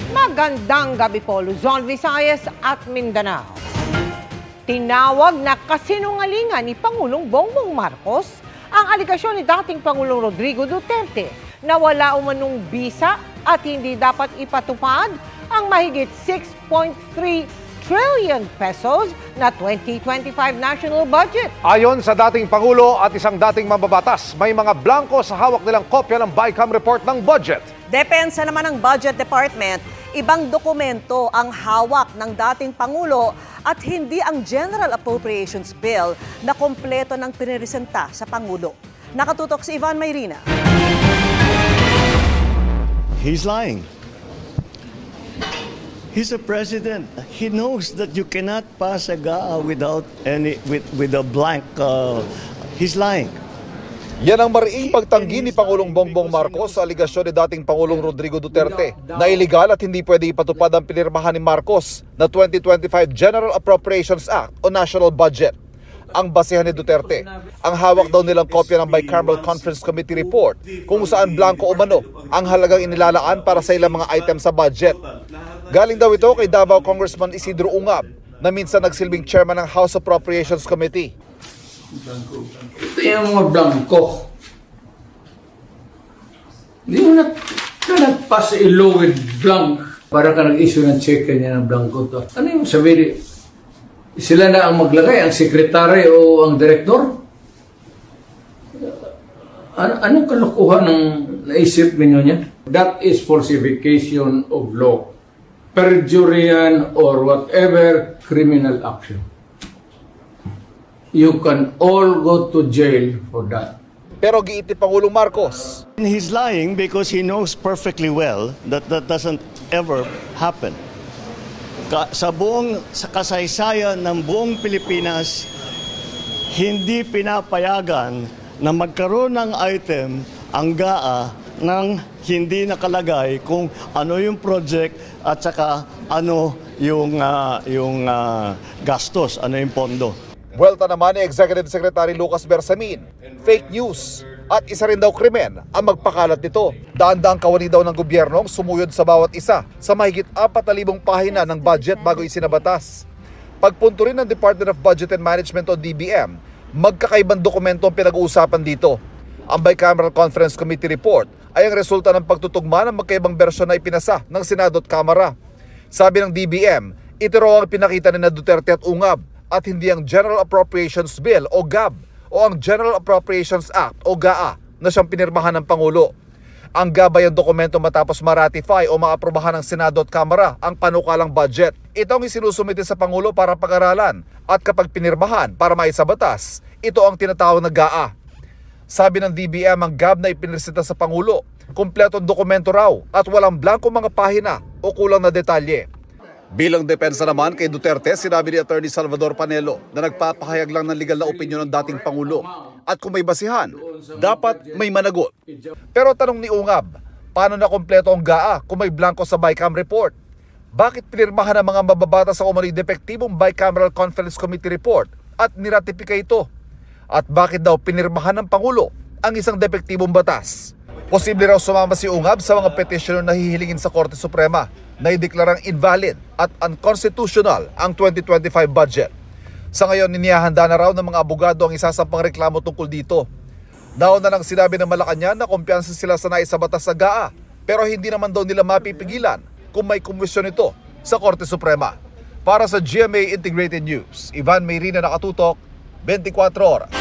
Magandang gabi po, Luzon, Visayas at Mindanao. Tinawag na kasinungalingan ni Pangulong Bongbong Marcos ang aligasyon ni dating Pangulong Rodrigo Duterte na wala umanong bisa at hindi dapat ipatupad ang mahigit 6.3 trillion pesos na 2025 national budget. Ayon sa dating Pangulo at isang dating mambabatas, may mga blanco sa hawak nilang kopya ng BICAM report ng budget. Depensa naman ng Budget Department, ibang dokumento ang hawak ng dating Pangulo at hindi ang General Appropriations Bill na kompleto ng piniresenta sa Pangulo. Nakatutok si Ivan Mayrina. He's lying. He's a president. He knows that you cannot pass a GAA without with a blank. He's lying. Yan ang mariing pagtanggi ni Pangulong Bongbong Marcos sa aligasyon ni dating Pangulong Rodrigo Duterte na iligal at hindi pwede ipatupad ang pinirmahan ni Marcos na 2025 General Appropriations Act o National Budget. Ang basehan ni Duterte, ang hawak daw nilang kopya ng Bicameral Conference Committee report kung saan blanco umano ang halagang inilalaan para sa ilang mga item sa budget. Galing daw ito kay Davao Congressman Isidro Ungab na minsan nagsilbing chairman ng House Appropriations Committee. Ito yung mga blanco. Hindi mo na nagpass a law with blank para ka nag-issue ng check niya ng blanco to. Ano yung sabihin? Sila na ang maglagay, ang sekretary o ang direktor? Anong kalokohan ng naisip ninyo niya? That is falsification of law, perjury or whatever criminal action. You can all go to jail for that. Pero giit ni Pangulong Marcos, He's lying because he knows perfectly well that that doesn't ever happen. Sa kasaysayan ng buong Pilipinas, hindi pinapayagan na magkaroon ng item ang GAA nang hindi nakalagay kung ano yung project at saka ano yung gastos, ano yung pondo. buwelta naman ni Executive Secretary Lucas Bersamin, fake news at isa rin daw krimen ang magpakalat nito. Daan-daang kawani daw ng gobyernong sumuyod sa bawat isa sa mahigit 4,000 pahina ng budget bago isinabatas. Pagpunto rin ng Department of Budget and Management o DBM, magkakaibang dokumento ang pinag-uusapan dito. Ang Bicameral Conference Committee report ay ang resulta ng pagtutugma ng magkaibang bersyon na ipinasa ng Senado at Kamara. Sabi ng DBM, ito raw ang pinakita ni Duterte at Ungab at hindi ang General Appropriations Bill o GAB o ang General Appropriations Act o GAA na siyang pinirmahan ng Pangulo. Ang GAB ay ang dokumento matapos ma-ratify o maaprobahan ng Senado at Kamara ang panukalang budget. Ito ang isinusumite sa Pangulo para pag-aralan at kapag pinirmahan para maisabatas, ito ang tinatawag na GAA. Sabi ng DBM, ang GAB na ipinresenta sa Pangulo, kumpletong dokumento raw at walang blanco mga pahina o kulang na detalye. Bilang depensa naman kay Duterte, sinabi ni Attorney Salvador Panelo na nagpapahayag lang ng legal na opinyon ng dating Pangulo. At kung may basihan, dapat may managot. Pero tanong ni Ungab, paano na kompleto ang GAA kung may blanco sa BICAM report? Bakit pinirmahan ng mga mababatas sa umano'y depektibong Bicameral Conference Committee report at niratifika ito? At bakit daw pinirmahan ng Pangulo ang isang depektibong batas? Posible raw sumama si Ungab sa mga petisyon na hihilingin sa Korte Suprema na ideklarang invalid at unconstitutional ang 2025 budget. Sa ngayon, inihahanda na raw ng mga abogado ang isasampang reklamo tungkol dito. Nauna nang sinabi ng Malacanang na kumpiyansa sila sa naisabatas sa GAA, pero hindi naman daw nila mapipigilan kung may komisyon ito sa Korte Suprema. Para sa GMA Integrated News, Ivan Mayrina, nakatutok, 24 oras.